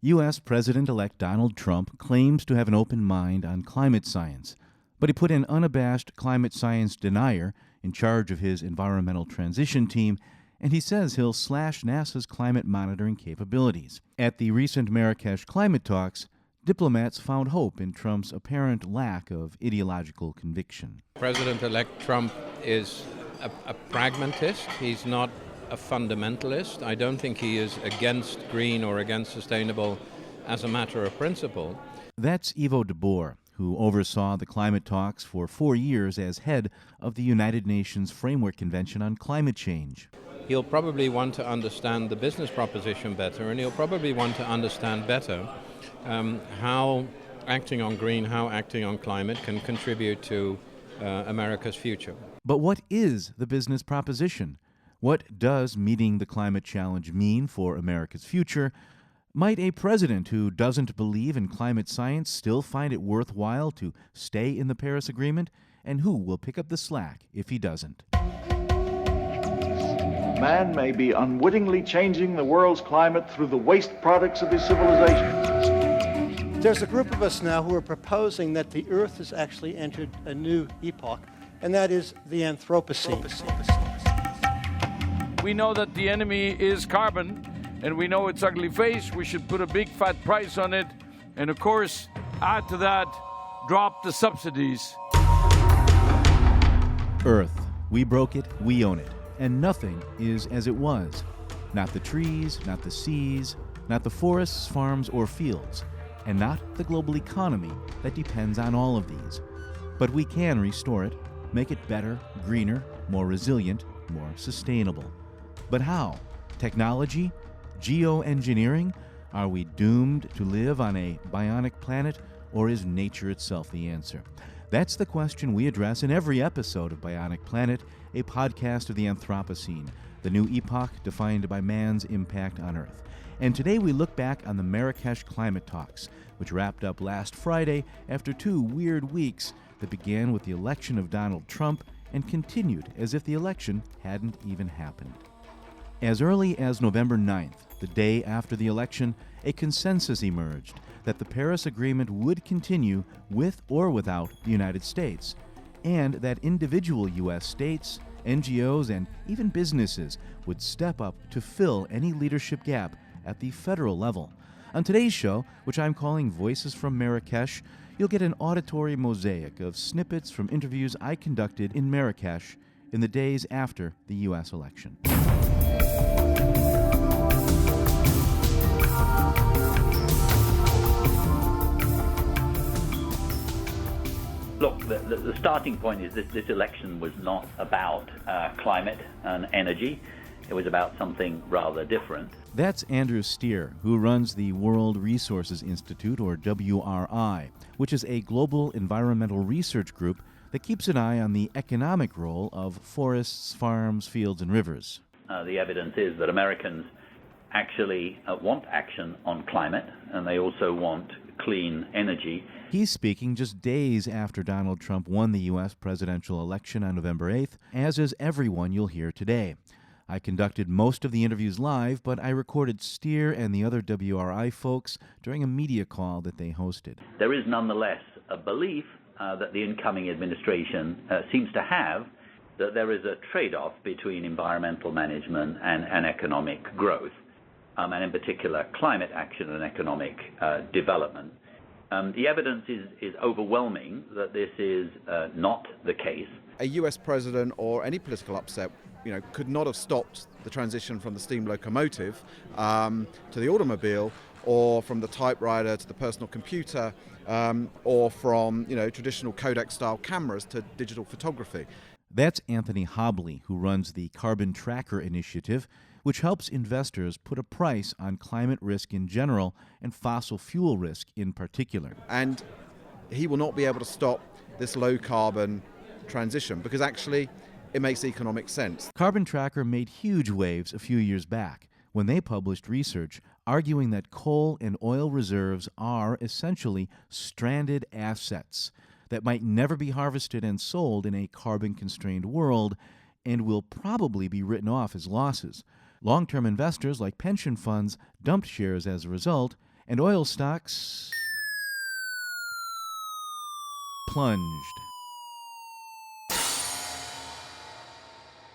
U.S. President-elect Donald Trump claims to have an open mind on climate science, but he put an unabashed climate science denier in charge of his environmental transition team, and he says he'll slash NASA's climate monitoring capabilities. At the recent Marrakesh climate talks, diplomats found hope in Trump's apparent lack of ideological conviction. President-elect Trump is a pragmatist. He's not a fundamentalist. I don't think he is against green or against sustainable as a matter of principle. That's Ivo de Boer, who oversaw the climate talks for 4 years as head of the United Nations Framework Convention on Climate Change. He'll probably want to understand the business proposition better, and he'll probably want to understand better how acting on green, how acting on climate can contribute to America's future. But what is the business proposition? What does meeting the climate challenge mean for America's future? Might a president who doesn't believe in climate science still find it worthwhile to stay in the Paris Agreement? And who will pick up the slack if he doesn't? Man may be unwittingly changing the world's climate through the waste products of his civilization. There's a group of us now who are proposing that the Earth has actually entered a new epoch, and that is the Anthropocene. We know that the enemy is carbon, and we know its ugly face. We should put a big fat price on it, and of course, add to that, drop the subsidies. Earth. We broke it, we own it. And nothing is as it was. Not the trees, not the seas, not the forests, farms, or fields, and not the global economy that depends on all of these. But we can restore it, make it better, greener, more resilient, more sustainable. But how? Technology? Geoengineering? Are we doomed to live on a bionic planet, or is nature itself the answer? That's the question we address in every episode of Bionic Planet, a podcast of the Anthropocene, the new epoch defined by man's impact on Earth. And today we look back on the Marrakesh climate talks, which wrapped up last Friday after 2 weird weeks that began with the election of Donald Trump and continued as if the election hadn't even happened. As early as November 9th, the day after the election, a consensus emerged that the Paris Agreement would continue with or without the United States, and that individual U.S. states, NGOs, and even businesses would step up to fill any leadership gap at the federal level. On today's show, which I'm calling Voices from Marrakesh, you'll get an auditory mosaic of snippets from interviews I conducted in Marrakesh in the days after the U.S. election. Look, the starting point is this election was not about climate and energy. It was about something rather different. That's Andrew Steer, who runs the World Resources Institute, or WRI, which is a global environmental research group that keeps an eye on the economic role of forests, farms, fields, and rivers. The evidence is that Americans actually want action on climate, and they also want clean energy. He's speaking just days after Donald Trump won the U.S. presidential election on November 8th, as is everyone you'll hear today. I conducted most of the interviews live, but I recorded Steer and the other WRI folks during a media call that they hosted. There is nonetheless a belief that the incoming administration seems to have that there is a trade-off between environmental management and economic growth, and in particular climate action and economic development. The evidence is overwhelming that this is not the case. A US president or any political upset, could not have stopped the transition from the steam locomotive to the automobile, or from the typewriter to the personal computer, or from traditional Kodak-style cameras to digital photography. That's Anthony Hobley, who runs the Carbon Tracker Initiative, which helps investors put a price on climate risk in general and fossil fuel risk in particular. And he will not be able to stop this low-carbon transition because actually it makes economic sense. Carbon Tracker made huge waves a few years back when they published research arguing that coal and oil reserves are essentially stranded assets that might never be harvested and sold in a carbon-constrained world and will probably be written off as losses. Long-term investors like pension funds dumped shares as a result, and oil stocks plunged.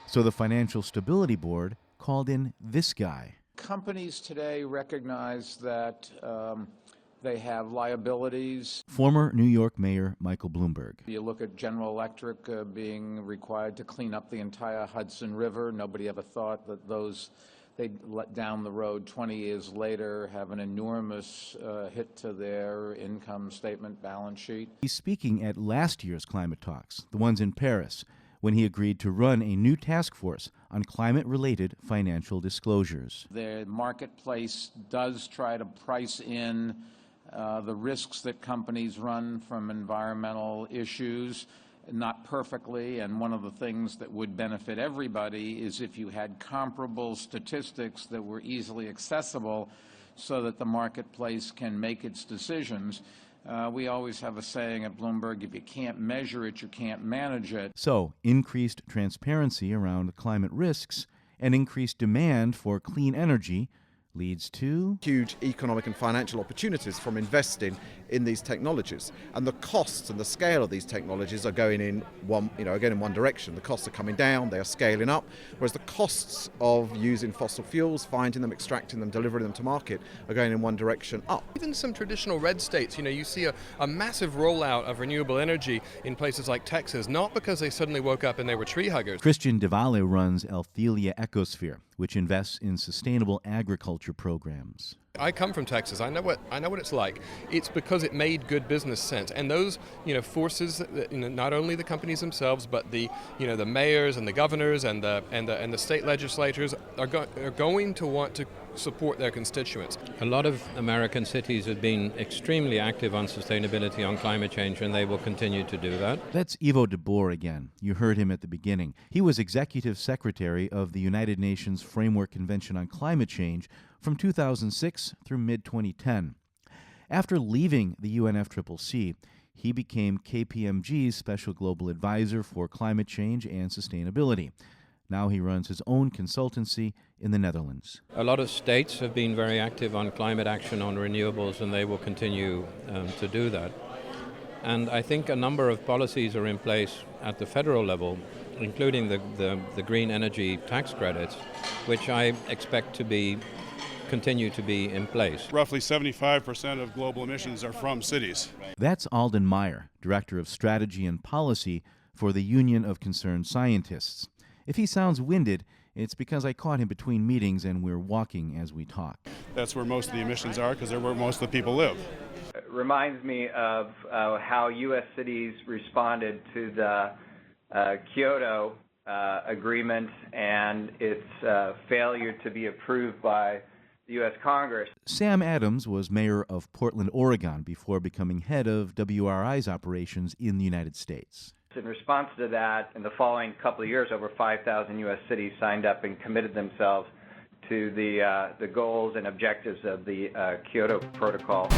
So the Financial Stability Board called in this guy. Companies today recognize that they have liabilities. Former New York Mayor Michael Bloomberg. You look at General Electric being required to clean up the entire Hudson River. Nobody ever thought that they'd let down the road 20 years later have an enormous hit to their income statement balance sheet. He's speaking at last year's climate talks, the ones in Paris, when he agreed to run a new task force on climate-related financial disclosures. The marketplace does try to price in the risks that companies run from environmental issues, not perfectly, and one of the things that would benefit everybody is if you had comparable statistics that were easily accessible so that the marketplace can make its decisions. We always have a saying at Bloomberg, if you can't measure it, you can't manage it. So, increased transparency around climate risks and increased demand for clean energy leads to huge economic and financial opportunities from investing in these technologies, and the costs and the scale of these technologies are going in one direction. The costs are coming down, they are scaling up, whereas the costs of using fossil fuels, finding them, extracting them, delivering them to market are going in one direction up. Even some traditional red states, you see a massive rollout of renewable energy in places like Texas, not because they suddenly woke up and they were tree huggers. Christian DeValle runs Althelia Ecosphere, which invests in sustainable agriculture programs. I come from Texas. I know what it's like. It's because it made good business sense, and those forces, not only the companies themselves, but the mayors and the governors and the state legislatures are going to want to support their constituents. A lot of American cities have been extremely active on sustainability, on climate change, and they will continue to do that. That's Ivo de Boer again. You heard him at the beginning. He was executive secretary of the United Nations Framework Convention on Climate Change from 2006 through mid-2010. After leaving the UNFCCC, he became KPMG's Special Global Advisor for Climate Change and Sustainability. Now he runs his own consultancy in the Netherlands. A lot of states have been very active on climate action, on renewables, and they will continue to do that. And I think a number of policies are in place at the federal level, including the green energy tax credits, which I expect to continue to be in place. Roughly 75% of global emissions are from cities. That's Alden Meyer, Director of Strategy and Policy for the Union of Concerned Scientists. If he sounds winded, it's because I caught him between meetings and we're walking as we talk. That's where most of the emissions are, because they're where most of the people live. It reminds me of how U.S. cities responded to the Kyoto Agreement and its failure to be approved by the U.S. Congress. Sam Adams was mayor of Portland, Oregon, before becoming head of WRI's operations in the United States. In response to that, in the following couple of years, over 5,000 U.S. cities signed up and committed themselves to the goals and objectives of the Kyoto Protocol.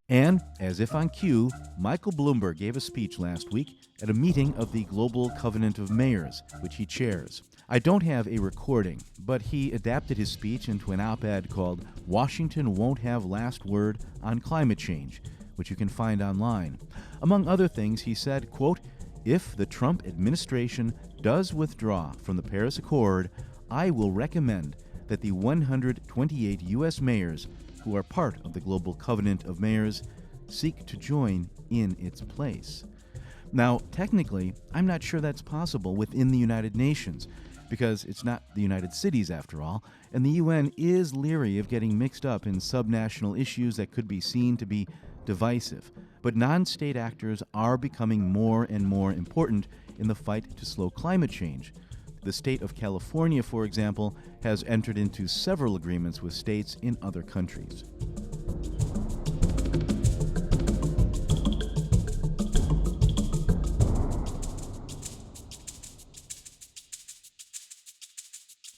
And, as if on cue, Michael Bloomberg gave a speech last week at a meeting of the Global Covenant of Mayors, which he chairs. I don't have a recording, but he adapted his speech into an op-ed called "Washington Won't Have Last Word on Climate Change," which you can find online. Among other things, he said, quote, "If the Trump administration does withdraw from the Paris Accord, I will recommend that the 128 U.S. mayors who are part of the Global Covenant of Mayors seek to join in its place." Now, technically, I'm not sure that's possible within the United Nations, because it's not the United Cities after all, and the UN is leery of getting mixed up in subnational issues that could be seen to be divisive. But non-state actors are becoming more and more important in the fight to slow climate change. The state of California, for example, has entered into several agreements with states in other countries.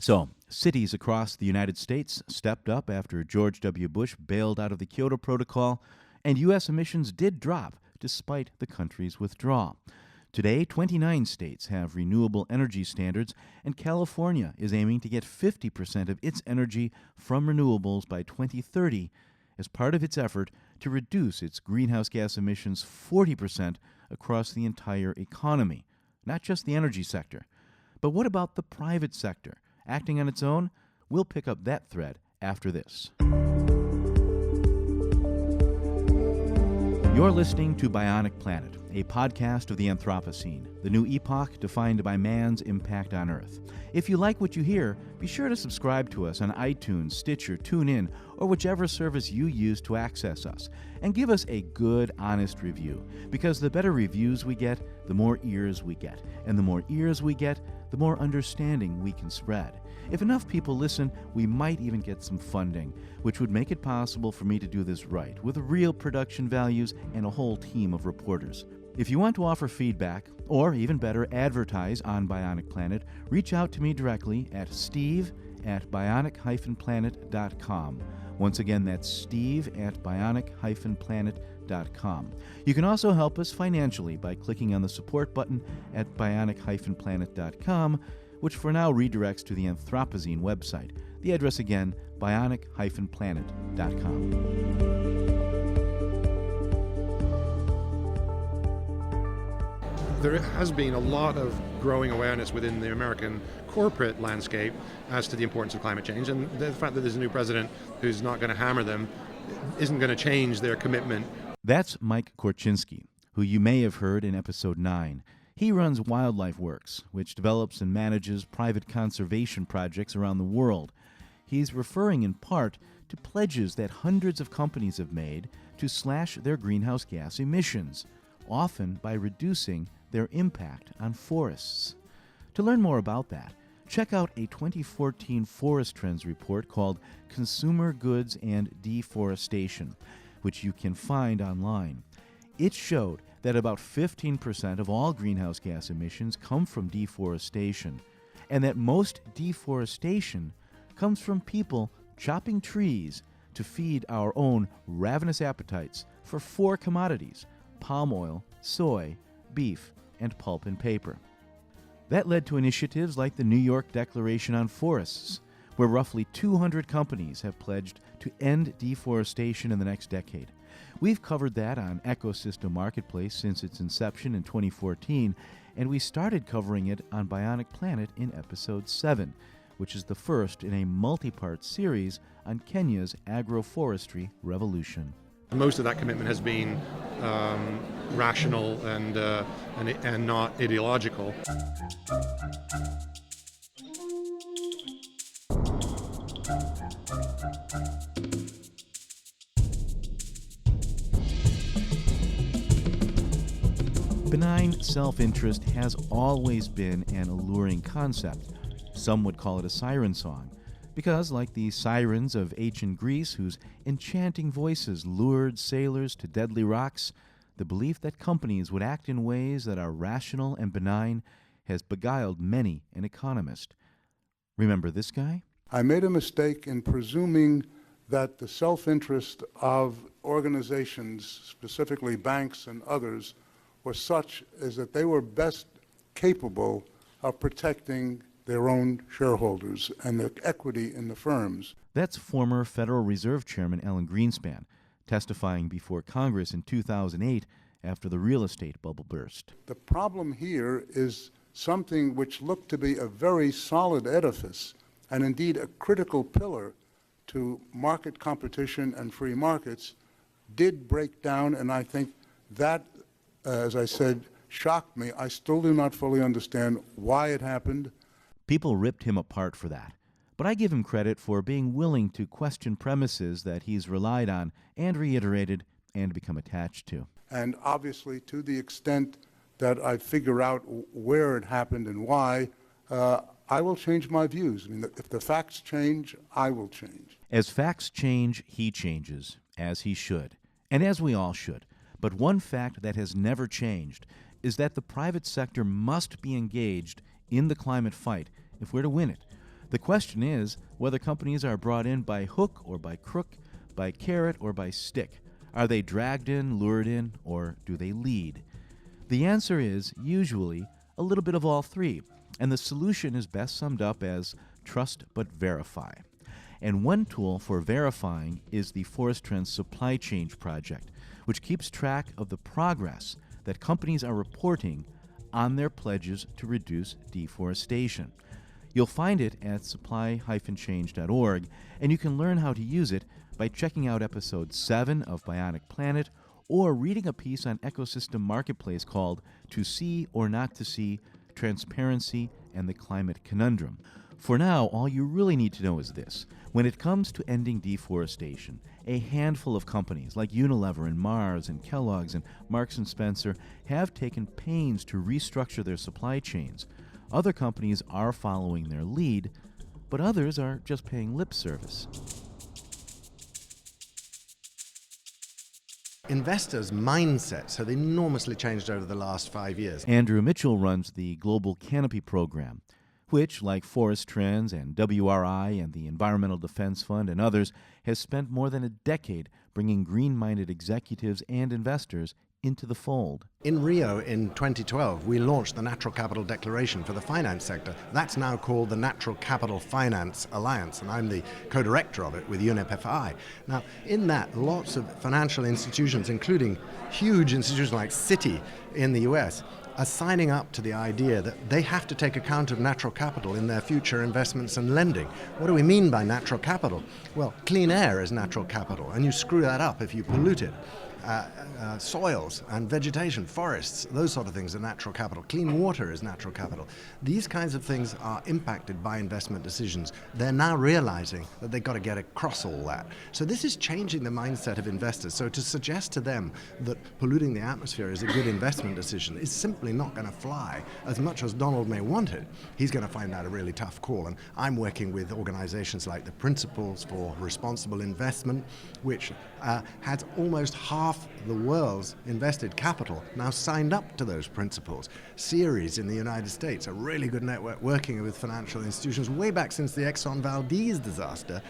So, cities across the United States stepped up after George W. Bush bailed out of the Kyoto Protocol, and U.S. emissions did drop despite the country's withdrawal. Today, 29 states have renewable energy standards, and California is aiming to get 50% of its energy from renewables by 2030 as part of its effort to reduce its greenhouse gas emissions 40% across the entire economy, not just the energy sector. But what about the private sector? Acting on its own? We'll pick up that thread after this. You're listening to Bionic Planet, a podcast of the Anthropocene, the new epoch defined by man's impact on Earth. If you like what you hear, be sure to subscribe to us on iTunes, Stitcher, TuneIn, or whichever service you use to access us. And give us a good, honest review, because the better reviews we get, the more ears we get. And the more ears we get, the more understanding we can spread. If enough people listen, we might even get some funding, which would make it possible for me to do this right, with real production values and a whole team of reporters. If you want to offer feedback, or even better, advertise on Bionic Planet, reach out to me directly at steve@bionic-planet.com. Once again, that's steve@bionic-planet.com. You can also help us financially by clicking on the support button at bionic-planet.com, which for now redirects to the Anthropocene website. The address again, bionic-planet.com. There has been a lot of growing awareness within the American corporate landscape as to the importance of climate change, and the fact that there's a new president who's not going to hammer them isn't going to change their commitment. That's Mike Korchinski, who you may have heard in episode 9. He runs Wildlife Works, which develops and manages private conservation projects around the world. He's referring in part to pledges that hundreds of companies have made to slash their greenhouse gas emissions, often by reducing their impact on forests. To learn more about that, check out a 2014 Forest Trends report called Consumer Goods and Deforestation, which you can find online. It showed that about 15% of all greenhouse gas emissions come from deforestation, and that most deforestation comes from people chopping trees to feed our own ravenous appetites for 4 commodities: palm oil, soy, beef, and pulp and paper. That led to initiatives like the New York Declaration on Forests, where roughly 200 companies have pledged to end deforestation in the next decade. We've covered that on Ecosystem Marketplace since its inception in 2014, and we started covering it on Bionic Planet in episode 7, which is the first in a multi-part series on Kenya's agroforestry revolution. Most of that commitment has been rational and not ideological. Benign self-interest has always been an alluring concept. Some would call it a siren song, because, like the sirens of ancient Greece whose enchanting voices lured sailors to deadly rocks, the belief that companies would act in ways that are rational and benign has beguiled many an economist. Remember this guy? I made a mistake in presuming that the self-interest of organizations, specifically banks and others, was such as that they were best capable of protecting their own shareholders and the equity in the firms. That's former Federal Reserve Chairman Alan Greenspan, testifying before Congress in 2008 after the real estate bubble burst. The problem here is something which looked to be a very solid edifice and indeed a critical pillar to market competition and free markets did break down, and I think that, as I said, shocked me. I still do not fully understand why it happened. People ripped him apart for that, but I give him credit for being willing to question premises that he's relied on and reiterated and become attached to. And obviously, to the extent that I figure out where it happened and why, I will change my views. I mean, if the facts change, I will change. As facts change, he changes, as he should, and as we all should. But one fact that has never changed is that the private sector must be engaged in the climate fight if we're to win it. The question is whether companies are brought in by hook or by crook, by carrot or by stick. Are they dragged in, lured in, or do they lead? The answer is usually a little bit of all three, and the solution is best summed up as trust but verify. And one tool for verifying is the Forest Trends Supply Chain Project, which keeps track of the progress that companies are reporting on their pledges to reduce deforestation. You'll find it at supply-change.org, and you can learn how to use it by checking out episode 7 of Bionic Planet or reading a piece on Ecosystem Marketplace called To See or Not to See, Transparency and the Climate Conundrum. For now, all you really need to know is this. When it comes to ending deforestation, a handful of companies like Unilever and Mars and Kellogg's and Marks & Spencer have taken pains to restructure their supply chains. Other companies are following their lead, but others are just paying lip service. Investors' mindsets have enormously changed over the last 5 years. Andrew Mitchell runs the Global Canopy Program, which, like Forest Trends and WRI and the Environmental Defense Fund and others, has spent more than a decade bringing green-minded executives and investors into the fold. In Rio in 2012, we launched the Natural Capital Declaration for the finance sector. That's now called the Natural Capital Finance Alliance, and I'm the co-director of it with UNEP-FI. Now, in that, lots of financial institutions, including huge institutions like Citi in the US, are signing up to the idea that they have to take account of natural capital in their future investments and lending. What do we mean by natural capital? Well, clean air is natural capital, and you screw that up if you pollute it. Soils and vegetation, forests, those sort of things are natural capital. Clean water is natural capital. These kinds of things are impacted by investment decisions. They're now realizing that they've got to get across all that. So this is changing the mindset of investors. So to suggest to them that polluting the atmosphere is a good investment decision is simply not going to fly. As much as Donald may want it, he's going to find that a really tough call. And I'm working with organizations like the Principles for Responsible Investment, which has almost half the world's invested capital now signed up to those principles. Ceres in the United States, a really good network working with financial institutions way back since the Exxon Valdez disaster.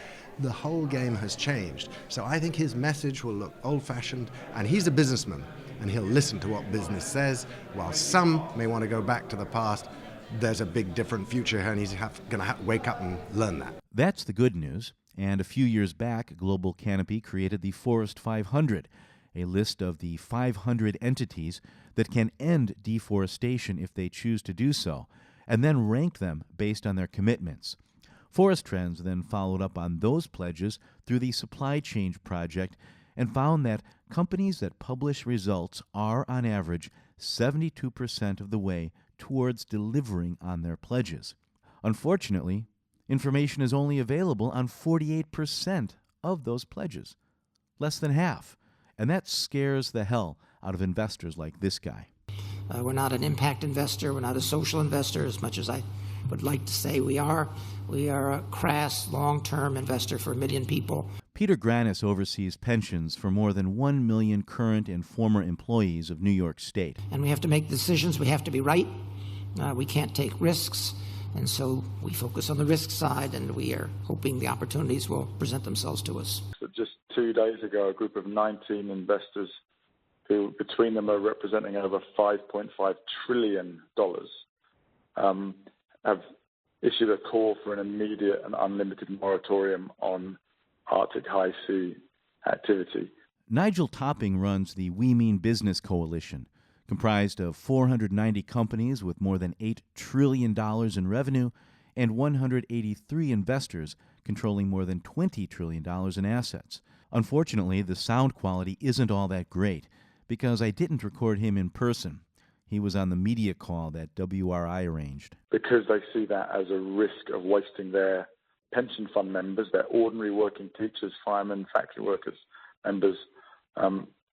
The whole game has changed. So I think his message will look old-fashioned, and he's a businessman, and he'll listen to what business says. While some may want to go back to the past, there's a big different future here, and he's going to wake up and learn that. That's the good news. And a few years back, Global Canopy created the Forest 500, a list of the 500 entities that can end deforestation if they choose to do so, and then ranked them based on their commitments. Forest Trends then followed up on those pledges through the Supply Chain Project and found that companies that publish results are, on average, 72% of the way towards delivering on their pledges. Unfortunately, information is only available on 48% of those pledges, less than half. And that scares the hell out of investors like this guy. We're not an impact investor. We're not a social investor, as much as I would like to say we are. We are a crass, long-term investor for 1 million people. Peter Granis oversees pensions for more than 1 million current and former employees of New York State. And we have to make decisions. We have to be right. We can't take risks. And so we focus on the risk side, and we are hoping the opportunities will present themselves to us. Just 2 days ago, a group of 19 investors who, between them, are representing over $5.5 trillion, have issued a call for an immediate and unlimited moratorium on Arctic high sea activity. Nigel Topping runs the We Mean Business Coalition, comprised of 490 companies with more than $8 trillion in revenue and 183 investors controlling more than $20 trillion in assets. Unfortunately, the sound quality isn't all that great because I didn't record him in person. He was on the media call that WRI arranged. Because they see that as a risk of wasting their pension fund members, their ordinary working teachers, firemen, factory workers, members,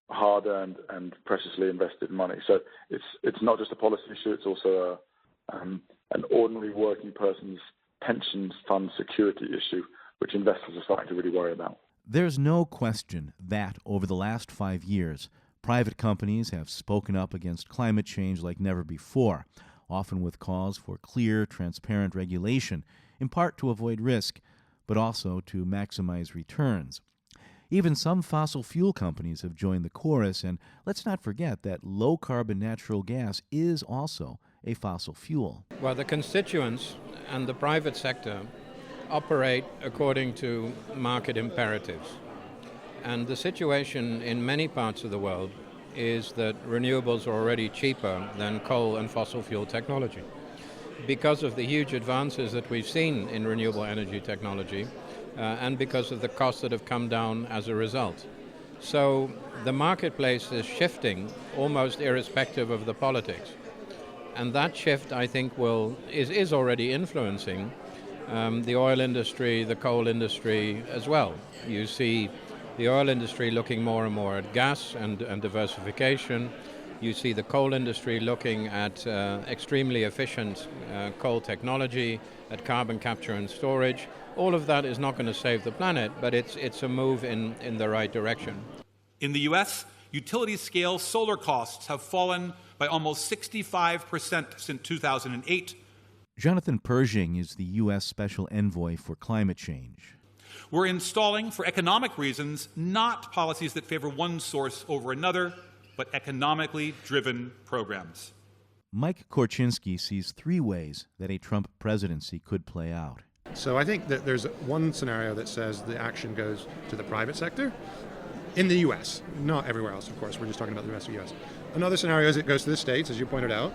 hard-earned and preciously invested money. So it's not just a policy issue, it's also an ordinary working person's pension fund security issue, which investors are starting to really worry about. There's no question that over the last 5 years, private companies have spoken up against climate change like never before, often with calls for clear, transparent regulation, in part to avoid risk, but also to maximize returns. Even some fossil fuel companies have joined the chorus, and let's not forget that low-carbon natural gas is also a fossil fuel. Well, the constituents and the private sector operate according to market imperatives. And the situation in many parts of the world is that renewables are already cheaper than coal and fossil fuel technology. Because of the huge advances that we've seen in renewable energy technology, and because of the costs that have come down as a result. So the marketplace is shifting almost irrespective of the politics. And that shift, I think, is already influencing the oil industry, the coal industry as well. You see the oil industry looking more and more at gas and diversification. You see the coal industry looking at extremely efficient coal technology, at carbon capture and storage. All of that is not going to save the planet, but it's a move in the right direction. In the U.S., utility-scale solar costs have fallen by almost 65% since 2008. Jonathan Pershing is the U.S. Special Envoy for Climate Change. We're installing, for economic reasons, not policies that favor one source over another, but economically driven programs. Mike Korchinski sees three ways that a Trump presidency could play out. So I think that there's one scenario that says the action goes to the private sector in the U.S., not everywhere else, of course. We're just talking about the rest of the U.S. Another scenario is it goes to the states, as you pointed out.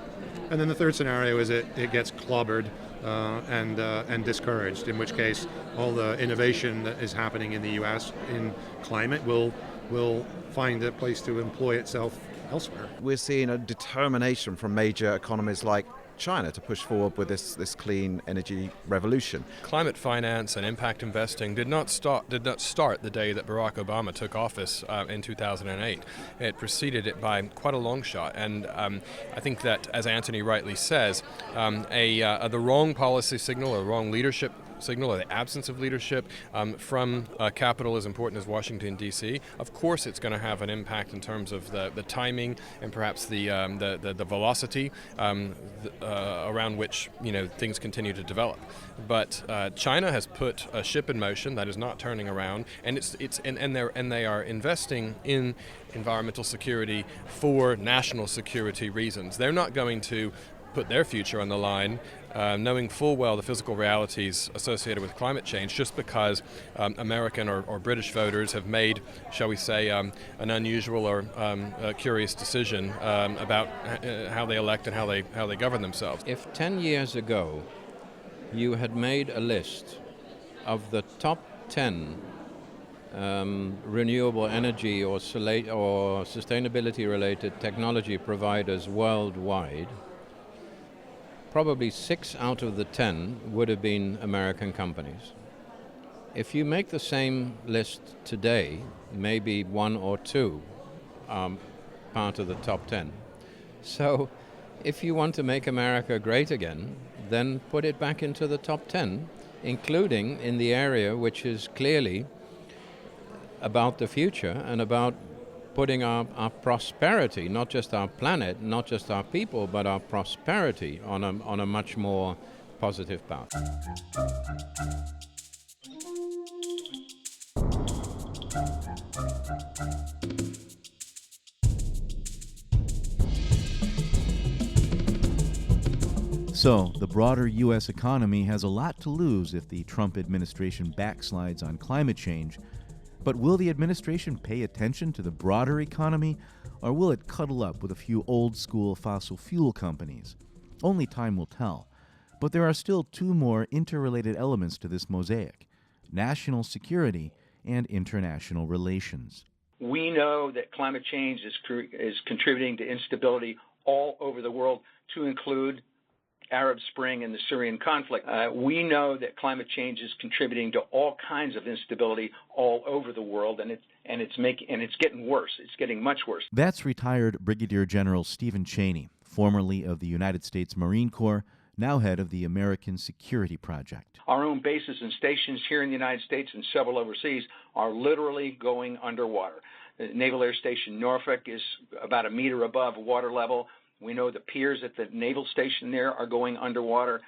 And then the third scenario is it gets clobbered and discouraged, in which case all the innovation that is happening in the U.S. in climate will find a place to employ itself elsewhere. We're seeing a determination from major economies like China to push forward with this clean energy revolution. Climate finance and impact investing did not start the day that Barack Obama took office in 2008. It preceded it by quite a long shot, and I think that, as Anthony rightly says, the wrong policy signal or wrong leadership signal, or the absence of leadership from capital as important as Washington, D.C. Of course it's going to have an impact in terms of the timing and perhaps the velocity around which things continue to develop. But China has put a ship in motion that is not turning around, and they are investing in environmental security for national security reasons. They're not going to put their future on the line, knowing full well the physical realities associated with climate change, just because American or British voters have made, shall we say, an unusual or curious decision about how they elect and how they govern themselves. If 10 years ago you had made a list of the top 10 renewable energy or sustainability-related technology providers worldwide, probably 6 out of the 10 would have been American companies. If you make the same list today, maybe 1 or 2 are part of the top 10. So if you want to make America great again, then put it back into the top 10, including in the area which is clearly about the future and about putting our prosperity, not just our planet, not just our people, but our prosperity on a much more positive path. So, the broader U.S. economy has a lot to lose if the Trump administration backslides on climate change. But will the administration pay attention to the broader economy, or will it cuddle up with a few old-school fossil fuel companies? Only time will tell. But there are still 2 more interrelated elements to this mosaic: national security and international relations. We know that climate change is contributing to instability all over the world, to include Arab Spring and the Syrian conflict. We know that climate change is contributing to all kinds of instability all over the world, and it's getting worse. It's getting much worse. That's retired Brigadier General Stephen Cheney, formerly of the United States Marine Corps, now head of the American Security Project. Our own bases and stations here in the United States and several overseas are literally going underwater. The Naval Air Station Norfolk is about 1 meter above water level. We know the piers at the naval station there are going underwater.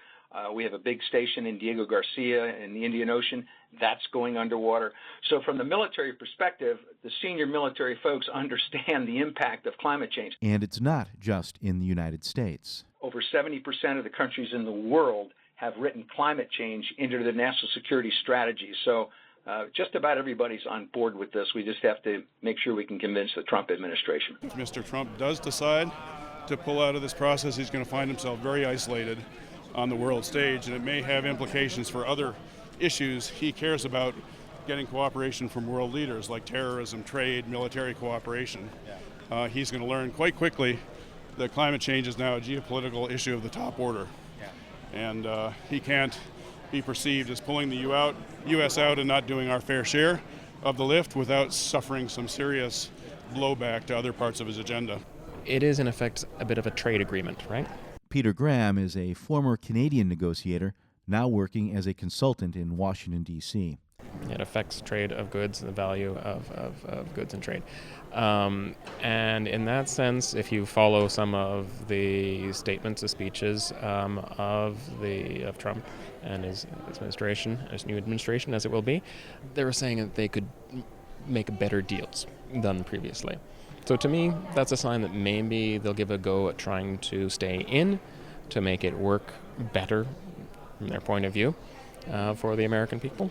We have a big station in Diego Garcia in the Indian Ocean. That's going underwater. So from the military perspective, the senior military folks understand the impact of climate change. And it's not just in the United States. Over 70% of the countries in the world have written climate change into their national security strategies. So just about everybody's on board with this. We just have to make sure we can convince the Trump administration. If Mr. Trump does decide to pull out of this process, he's going to find himself very isolated on the world stage, and it may have implications for other issues he cares about, getting cooperation from world leaders like terrorism, trade, military cooperation. He's going to learn quite quickly that climate change is now a geopolitical issue of the top order. And he can't be perceived as pulling the U.S. out and not doing our fair share of the lift without suffering some serious blowback to other parts of his agenda. It is, in effect, a bit of a trade agreement, right? Peter Graham is a former Canadian negotiator, now working as a consultant in Washington, D.C. It affects trade of goods, the value of goods and trade. And in that sense, if you follow some of the statements, the speeches of Trump and his administration, his new administration, as it will be, they were saying that they could make better deals than previously. So to me, that's a sign that maybe they'll give a go at trying to stay in, to make it work better from their point of view for the American people.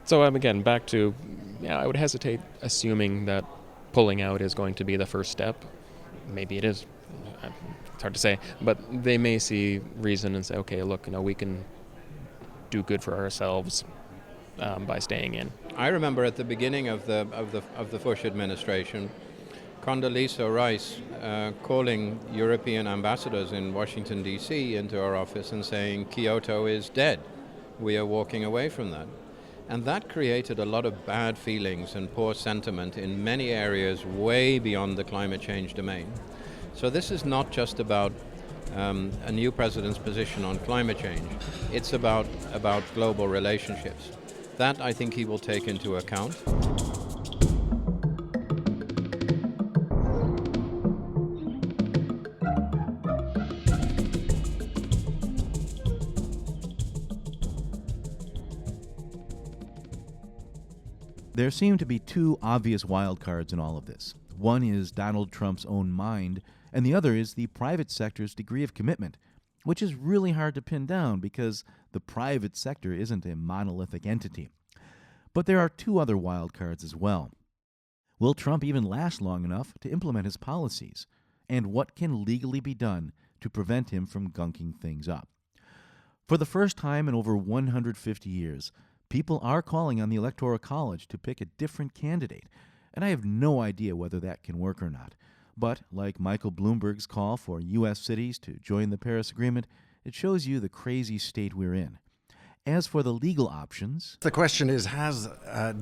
So again, back to, I would hesitate assuming that pulling out is going to be the first step. Maybe it is. It's hard to say. But they may see reason and say, okay, look, we can do good for ourselves by staying in. I remember at the beginning of the Bush administration, Condoleezza Rice calling European ambassadors in Washington, D.C. into our office and saying, Kyoto is dead. We are walking away from that. And that created a lot of bad feelings and poor sentiment in many areas way beyond the climate change domain. So this is not just about a new president's position on climate change. It's about global relationships. That I think he will take into account. There seem to be two obvious wildcards in all of this. One is Donald Trump's own mind, and the other is the private sector's degree of commitment, which is really hard to pin down because the private sector isn't a monolithic entity. But there are two other wildcards as well. Will Trump even last long enough to implement his policies? And what can legally be done to prevent him from gunking things up? For the first time in over 150 years, people are calling on the Electoral College to pick a different candidate, and I have no idea whether that can work or not. But, like Michael Bloomberg's call for U.S. cities to join the Paris Agreement, it shows you the crazy state we're in. As for the legal options... The question is, has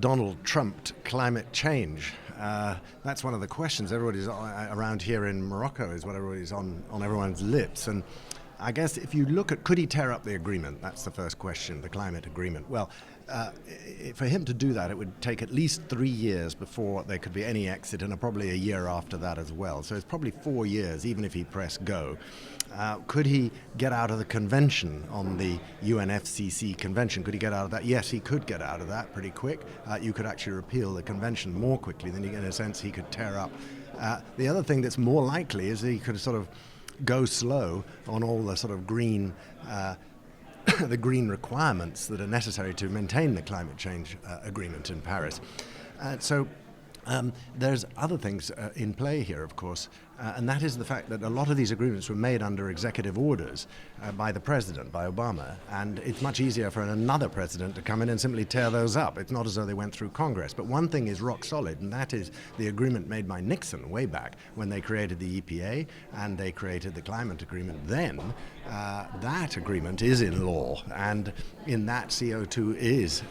Donald trumped climate change? That's one of the questions. Everybody's around here in Morocco is what everybody's on everyone's lips. And I guess if you look at, could he tear up the agreement? That's the first question, the climate agreement. Well, for him to do that, it would take at least 3 years before there could be any exit, and probably a year after that as well. So it's probably 4 years, even if he pressed go. Could he get out of the convention on the UNFCCC convention? Could he get out of that? Yes, he could get out of that pretty quick. You could actually repeal the convention more quickly than, in a sense, he could tear up. The other thing that's more likely is he could sort of go slow on all the sort of green the green requirements that are necessary to maintain the climate change agreement in Paris. So there's other things in play here, of course, and that is the fact that a lot of these agreements were made under executive orders by the president, by Obama, and it's much easier for another president to come in and simply tear those up. It's not as though they went through Congress. But one thing is rock solid, and that is the agreement made by Nixon way back when they created the EPA and they created the climate agreement then. That agreement is in law, and in that CO2 is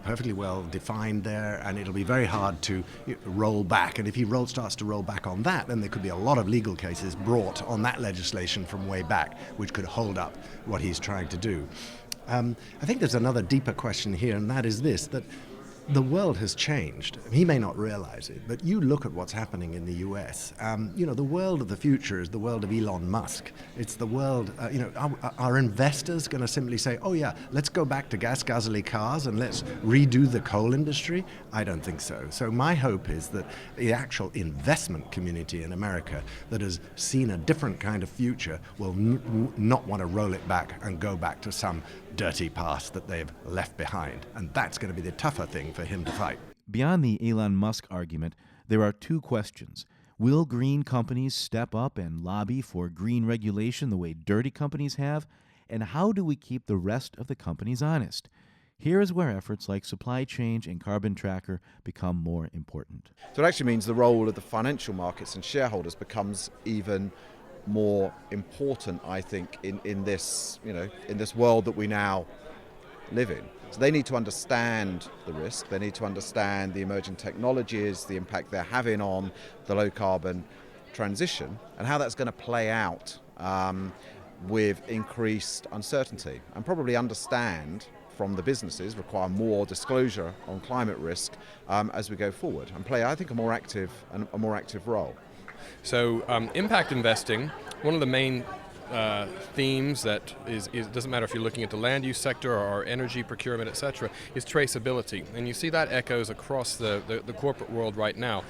perfectly well defined there, and it'll be very hard to roll back. And if he starts to roll back on that, then there could be a lot of legal cases brought on that legislation from way back, which could hold up what he's trying to do. I think there's another deeper question here, and that is this, that the world has changed. He may not realize it, but you look at what's happening in the US. The world of the future is the world of Elon Musk. It's the world, are investors going to simply say, oh yeah, let's go back to gas-guzzly cars and let's redo the coal industry? I don't think so. So my hope is that the actual investment community in America that has seen a different kind of future will not want to roll it back and go back to some dirty past that they've left behind. And that's going to be the tougher thing for him to fight. Beyond the Elon Musk argument, there are two questions. Will green companies step up and lobby for green regulation the way dirty companies have? And how do we keep the rest of the companies honest? Here is where efforts like Supply Chain and Carbon Tracker become more important. So it actually means the role of the financial markets and shareholders becomes even more important, I think, in this world that we now live in. So they need to understand the risk, they need to understand the emerging technologies, the impact they're having on the low carbon transition, and how that's going to play out with increased uncertainty, and probably understand from the businesses, require more disclosure on climate risk as we go forward, and play, I think, a more active role. So impact investing, one of the main themes that is doesn't matter if you're looking at the land use sector or energy procurement, etc., is traceability. And you see that echoes across the corporate world right now.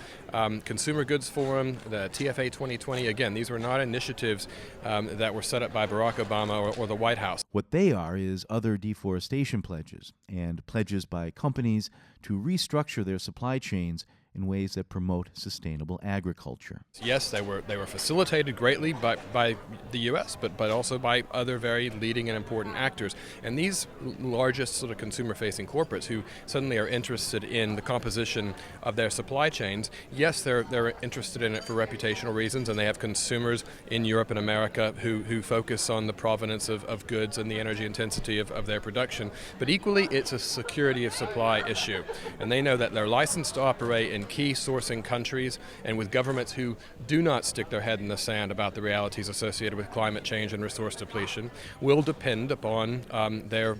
Consumer Goods Forum, the TFA 2020, again, these were not initiatives that were set up by Barack Obama or the White House. What they are is other deforestation pledges and pledges by companies to restructure their supply chains in ways that promote sustainable agriculture. Yes, they were facilitated greatly by the U.S., but also by other very leading and important actors. And these largest sort of consumer-facing corporates who suddenly are interested in the composition of their supply chains, yes, they're interested in it for reputational reasons, and they have consumers in Europe and America who focus on the provenance of goods and the energy intensity of their production. But equally, it's a security of supply issue. And they know that they're licensed to operate in key sourcing countries and with governments who do not stick their head in the sand about the realities associated with climate change and resource depletion will depend upon their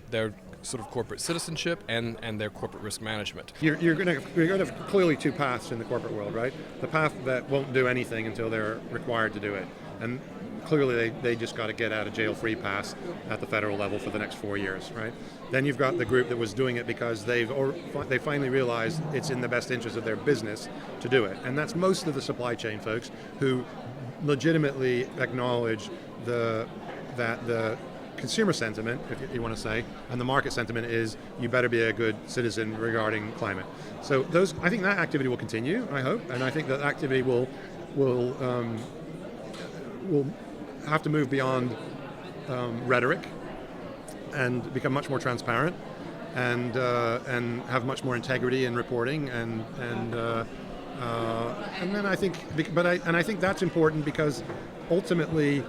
sort of corporate citizenship and their corporate risk management. You're going to have clearly two paths in the corporate world, right? The path that won't do anything until they're required to do it. And clearly they just got to get out of jail free pass at the federal level for the next 4 years, right? Then you've got the group that was doing it because they finally realized it's in the best interest of their business to do it. And that's most of the supply chain folks who legitimately acknowledge that the consumer sentiment, if you want to say, and the market sentiment is you better be a good citizen regarding climate. So I think that activity will continue, I hope, and I think that activity will have to move beyond rhetoric and become much more transparent and have much more integrity in reporting and then I think I think that's important because ultimately,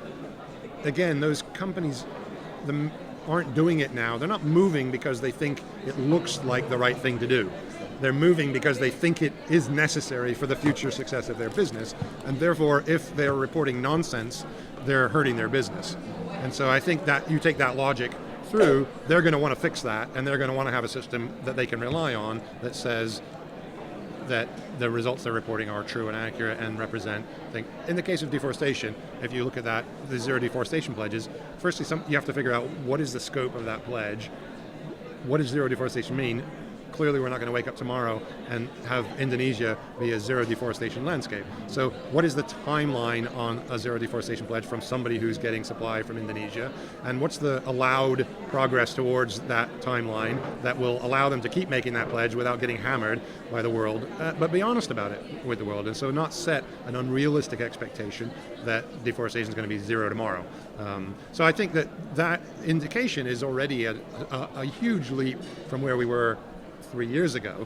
again, those companies aren't doing it now. They're not moving because they think it looks like the right thing to do. They're moving because they think it is necessary for the future success of their business, and therefore, if they're reporting nonsense, they're hurting their business. And so I think that you take that logic through, they're going to want to fix that, and they're going to want to have a system that they can rely on that says that the results they're reporting are true and accurate and represent things. In the case of deforestation, if you look at that, the zero deforestation pledges, firstly, you have to figure out what is the scope of that pledge. What does zero deforestation mean? Clearly, we're not going to wake up tomorrow and have Indonesia be a zero deforestation landscape. So what is the timeline on a zero deforestation pledge from somebody who's getting supply from Indonesia? And what's the allowed progress towards that timeline that will allow them to keep making that pledge without getting hammered by the world, but be honest about it with the world? And so not set an unrealistic expectation that deforestation is going to be zero tomorrow. So I think that indication is already a huge leap from where we were 3 years ago,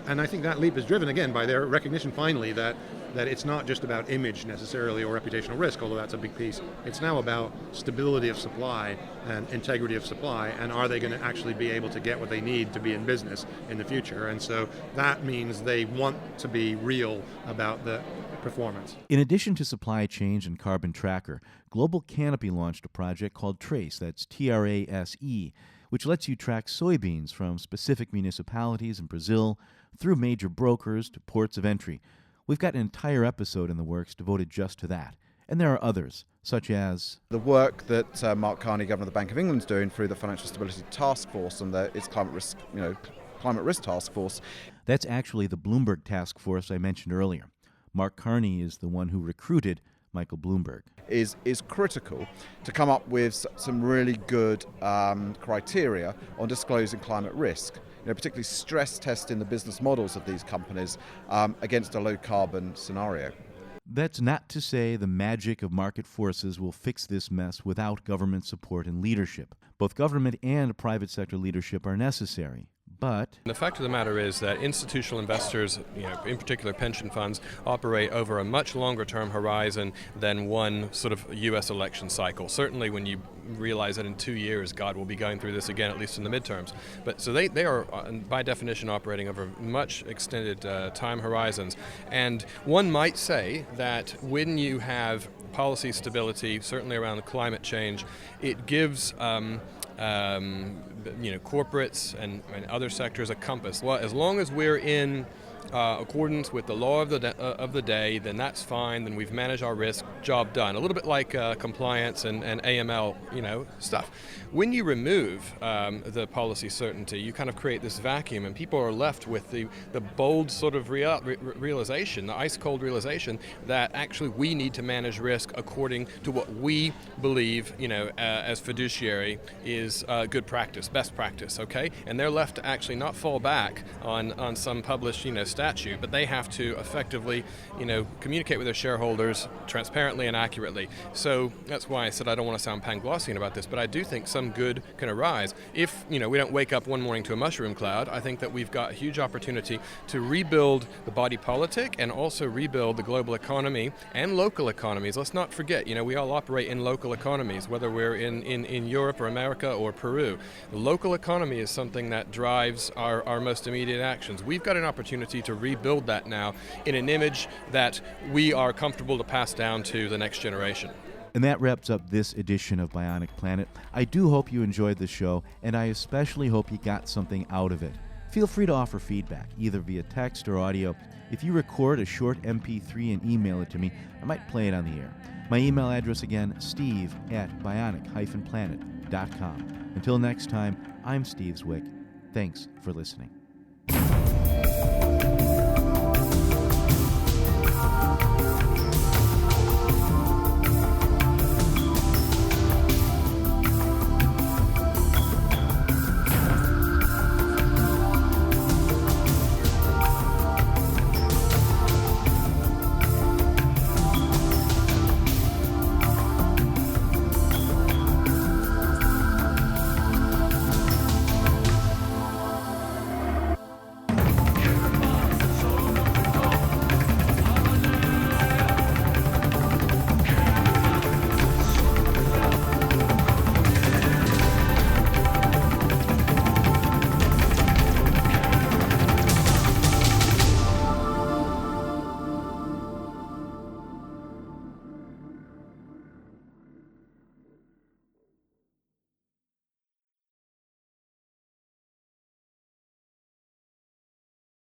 and I think that leap is driven again by their recognition finally that it's not just about image necessarily or reputational risk, although that's a big piece. It's now about stability of supply and integrity of supply, and are they going to actually be able to get what they need to be in business in the future? And so that means they want to be real about the performance. In addition to Supply Chain and Carbon Tracker, Global Canopy launched a project called TRACE, that's TRASE, which lets you track soybeans from specific municipalities in Brazil through major brokers to ports of entry. We've got an entire episode in the works devoted just to that. And there are others, such as the work that Mark Carney, Governor of the Bank of England, is doing through the Financial Stability Task Force and its climate risk task force. That's actually the Bloomberg task force I mentioned earlier. Mark Carney is the one who recruited Michael Bloomberg. Is critical to come up with some really good criteria on disclosing climate risk. Particularly stress testing the business models of these companies against a low carbon scenario. That's not to say the magic of market forces will fix this mess without government support and leadership. Both government and private sector leadership are necessary. But the fact of the matter is that institutional investors, in particular pension funds, operate over a much longer term horizon than one sort of U.S. election cycle. Certainly when you realize that in 2 years, God will be going through this again, at least in the midterms. But so they are, by definition, operating over much extended time horizons. And one might say that when you have policy stability, certainly around climate change, it gives corporates and other sectors a compass. Well, as long as we're in accordance with the law of the day, then that's fine. Then we've managed our risk. Job done. A little bit like compliance and AML, stuff. When you remove the policy certainty, you kind of create this vacuum, and people are left with the bold sort of realization, the ice cold realization that actually we need to manage risk according to what we believe, as fiduciary is good practice, best practice. Okay, and they're left to actually not fall back on some published, statute, but they have to effectively, communicate with their shareholders transparently and accurately. So that's why I said I don't want to sound Panglossian about this, but I do think some good can arise. If, we don't wake up one morning to a mushroom cloud, I think that we've got a huge opportunity to rebuild the body politic and also rebuild the global economy and local economies. Let's not forget, we all operate in local economies, whether we're in Europe or America or Peru. The local economy is something that drives our most immediate actions. We've got an opportunity to rebuild that now in an image that we are comfortable to pass down to the next generation. And that wraps up this edition of Bionic Planet. I do hope you enjoyed the show, and I especially hope you got something out of it. Feel free to offer feedback, either via text or audio. If you record a short MP3 and email it to me, I might play it on the air. My email address again, steve@bionic-planet.com. Until next time, I'm Steve Zwick. Thanks for listening.